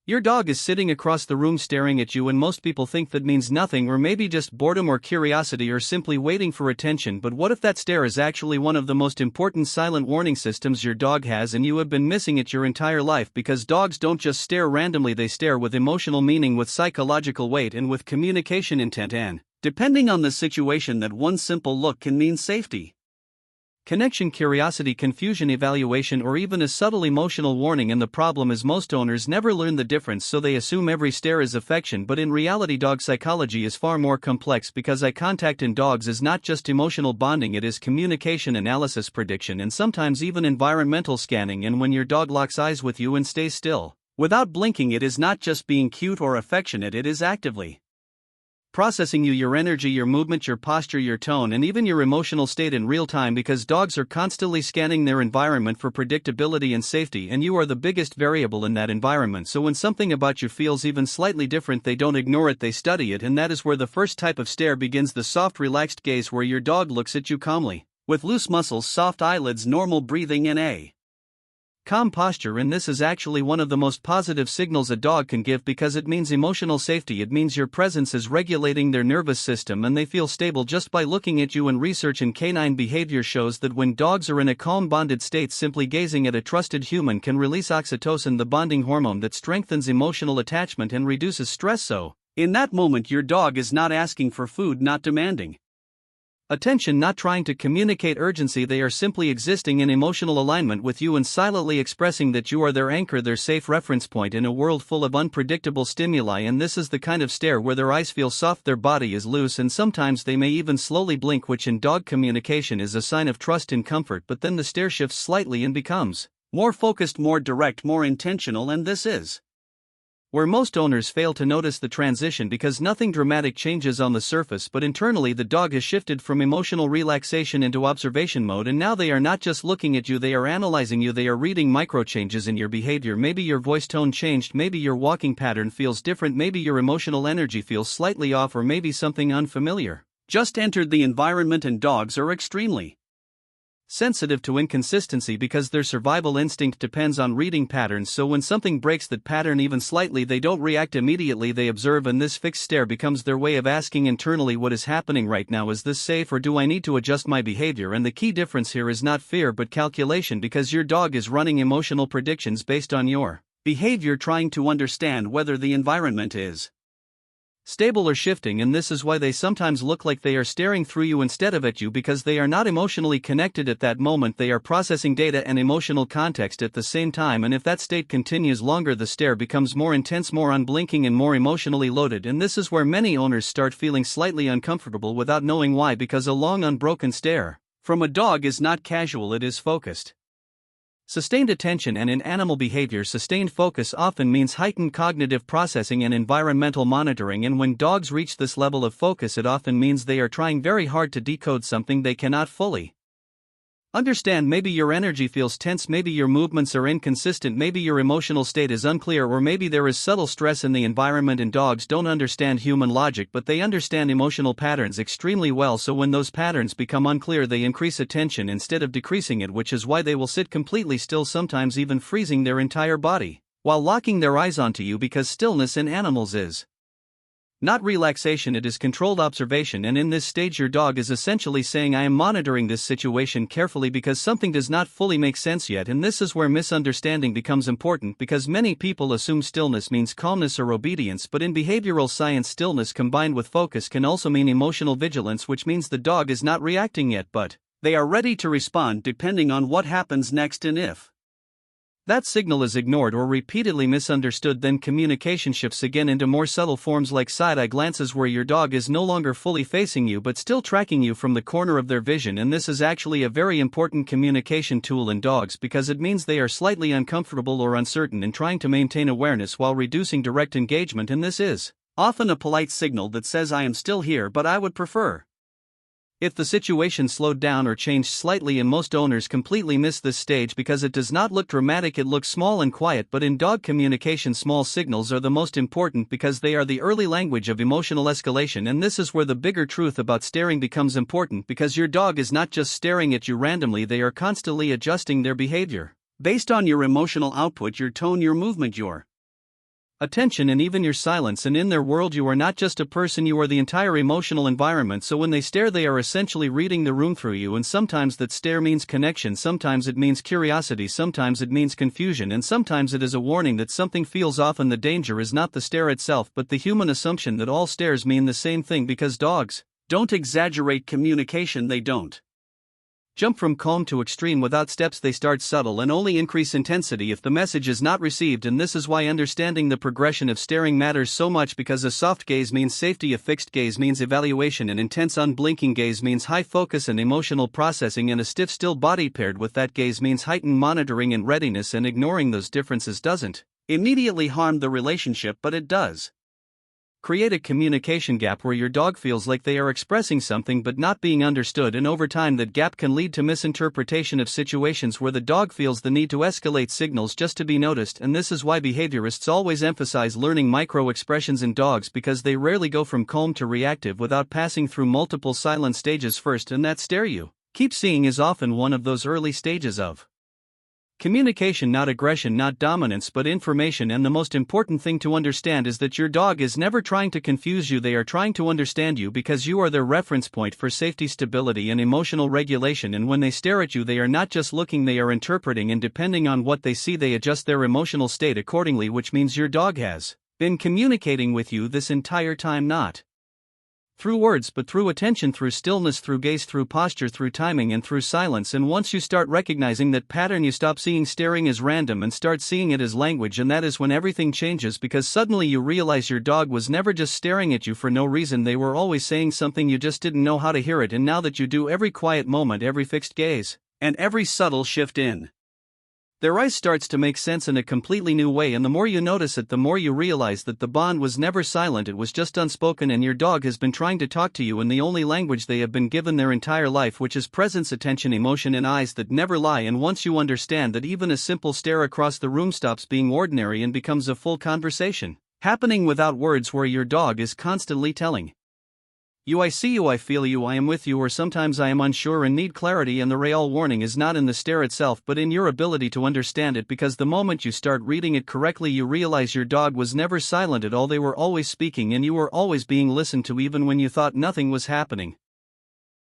Your dog is sitting across the room staring at you, and most people think that means nothing, or maybe just boredom or curiosity or simply waiting for attention. But what if that stare is actually one of the most important silent warning systems your dog has, and you have been missing it your entire life? Because dogs don't just stare randomly, they stare with emotional meaning, with psychological weight, and with communication intent, and, depending on the situation, that one simple look can mean safety, connection, curiosity, confusion, evaluation, or even a subtle emotional warning. And the problem is most owners never learn the difference, so they assume every stare is affection. But in reality, dog psychology is far more complex, because eye contact in dogs is not just emotional bonding, it is communication, analysis, prediction, and sometimes even environmental scanning. And when your dog locks eyes with you and stays still, without blinking, it is not just being cute or affectionate, it is actively processing you, your energy, your movement, your posture, your tone, and even your emotional state in real time, because dogs are constantly scanning their environment for predictability and safety, and you are the biggest variable in that environment. So when something about you feels even slightly different, they don't ignore it, they study it. And that is where the first type of stare begins: the soft, relaxed gaze, where your dog looks at you calmly, with loose muscles, soft eyelids, normal breathing, and a calm posture. And this is actually one of the most positive signals a dog can give, because it means emotional safety. It means your presence is regulating their nervous system, and they feel stable just by looking at you. And research in canine behavior shows that when dogs are in a calm, bonded state, simply gazing at a trusted human can release oxytocin, the bonding hormone that strengthens emotional attachment and reduces stress. So, in that moment, your dog is not asking for food, not demanding attention, not trying to communicate urgency. They are simply existing in emotional alignment with you and silently expressing that you are their anchor, their safe reference point in a world full of unpredictable stimuli. And this is the kind of stare where their eyes feel soft, their body is loose, and sometimes they may even slowly blink, which in dog communication is a sign of trust and comfort. But then the stare shifts slightly and becomes more focused, more direct, more intentional, and this is where most owners fail to notice the transition, because nothing dramatic changes on the surface, but internally the dog has shifted from emotional relaxation into observation mode. And now they are not just looking at you, they are analyzing you. They are reading micro changes in your behavior. Maybe your voice tone changed, maybe your walking pattern feels different, maybe your emotional energy feels slightly off, or maybe something unfamiliar just entered the environment. And dogs are extremely sensitive to inconsistency, because their survival instinct depends on reading patterns. So when something breaks that pattern even slightly, they don't react immediately, they observe, and this fixed stare becomes their way of asking internally, what is happening right now? Is this safe, or do I need to adjust my behavior? And the key difference here is not fear but calculation, because your dog is running emotional predictions based on your behavior, trying to understand whether the environment is stable or shifting. And this is why they sometimes look like they are staring through you instead of at you, because they are not emotionally connected at that moment. They are processing data and emotional context at the same time. And if that state continues longer, the stare becomes more intense, more unblinking, and more emotionally loaded. And this is where many owners start feeling slightly uncomfortable without knowing why, because a long, unbroken stare from a dog is not casual, it is focused, sustained attention. And in animal behavior, sustained focus often means heightened cognitive processing and environmental monitoring. And when dogs reach this level of focus, it often means they are trying very hard to decode something they cannot fully understand. Maybe your energy feels tense, maybe your movements are inconsistent, maybe your emotional state is unclear, or maybe there is subtle stress in the environment. And dogs don't understand human logic, but they understand emotional patterns extremely well. So when those patterns become unclear, they increase attention instead of decreasing it, which is why they will sit completely still, sometimes even freezing their entire body, while locking their eyes onto you, because stillness in animals is not relaxation, it is controlled observation. And in this stage, your dog is essentially saying, I am monitoring this situation carefully, because something does not fully make sense yet. And this is where misunderstanding becomes important, because many people assume stillness means calmness or obedience, but in behavioral science, stillness combined with focus can also mean emotional vigilance, which means the dog is not reacting yet, but they are ready to respond depending on what happens next. And if that signal is ignored or repeatedly misunderstood, then communication shifts again into more subtle forms, like side-eye glances, where your dog is no longer fully facing you but still tracking you from the corner of their vision. And this is actually a very important communication tool in dogs, because it means they are slightly uncomfortable or uncertain and trying to maintain awareness while reducing direct engagement. And this is often a polite signal that says, I am still here, but I would prefer if the situation slowed down or changed slightly. And most owners completely miss this stage because it does not look dramatic, it looks small and quiet. But in dog communication, small signals are the most important, because they are the early language of emotional escalation. And this is where the bigger truth about staring becomes important, because your dog is not just staring at you randomly, they are constantly adjusting their behavior based on your emotional output, your tone, your movement, your attention, and even your silence, and in their world you are not just a person, you are the entire emotional environment. So when they stare, they are essentially reading the room through you, and sometimes that stare means connection, sometimes it means curiosity, sometimes it means confusion, and sometimes it is a warning that something feels off. And the danger is not the stare itself but the human assumption that all stares mean the same thing, because dogs don't exaggerate communication, they don't jump from calm to extreme without steps, they start subtle and only increase intensity if the message is not received. And this is why understanding the progression of staring matters so much, because a soft gaze means safety, a fixed gaze means evaluation, an intense unblinking gaze means high focus and emotional processing, and a stiff still body paired with that gaze means heightened monitoring and readiness. And ignoring those differences doesn't immediately harm the relationship, but it does create a communication gap where your dog feels like they are expressing something but not being understood, and over time that gap can lead to misinterpretation of situations where the dog feels the need to escalate signals just to be noticed. And this is why behaviorists always emphasize learning micro expressions in dogs, because they rarely go from calm to reactive without passing through multiple silent stages first, and that stare you keep seeing is often one of those early stages of communication, not aggression, not dominance, but information. And the most important thing to understand is that your dog is never trying to confuse you, they are trying to understand you, because you are their reference point for safety, stability, and emotional regulation. And when they stare at you, they are not just looking, they are interpreting, and depending on what they see, they adjust their emotional state accordingly, which means your dog has been communicating with you this entire time, not through words but through attention, through stillness, through gaze, through posture, through timing, and through silence. And once you start recognizing that pattern, you stop seeing staring as random and start seeing it as language, and that is when everything changes, because suddenly you realize your dog was never just staring at you for no reason, they were always saying something, you just didn't know how to hear it. And now that you do, every quiet moment, every fixed gaze, and every subtle shift in their eyes starts to make sense in a completely new way. And the more you notice it, the more you realize that the bond was never silent, it was just unspoken, and your dog has been trying to talk to you in the only language they have been given their entire life, which is presence, attention, emotion, and eyes that never lie. And once you understand that, even a simple stare across the room stops being ordinary and becomes a full conversation happening without words, where your dog is constantly telling you, I see you, I feel you, I am with you, or sometimes I am unsure and need clarity. And the real warning is not in the stare itself but in your ability to understand it, because the moment you start reading it correctly, you realize your dog was never silent at all, they were always speaking, and you were always being listened to, even when you thought nothing was happening.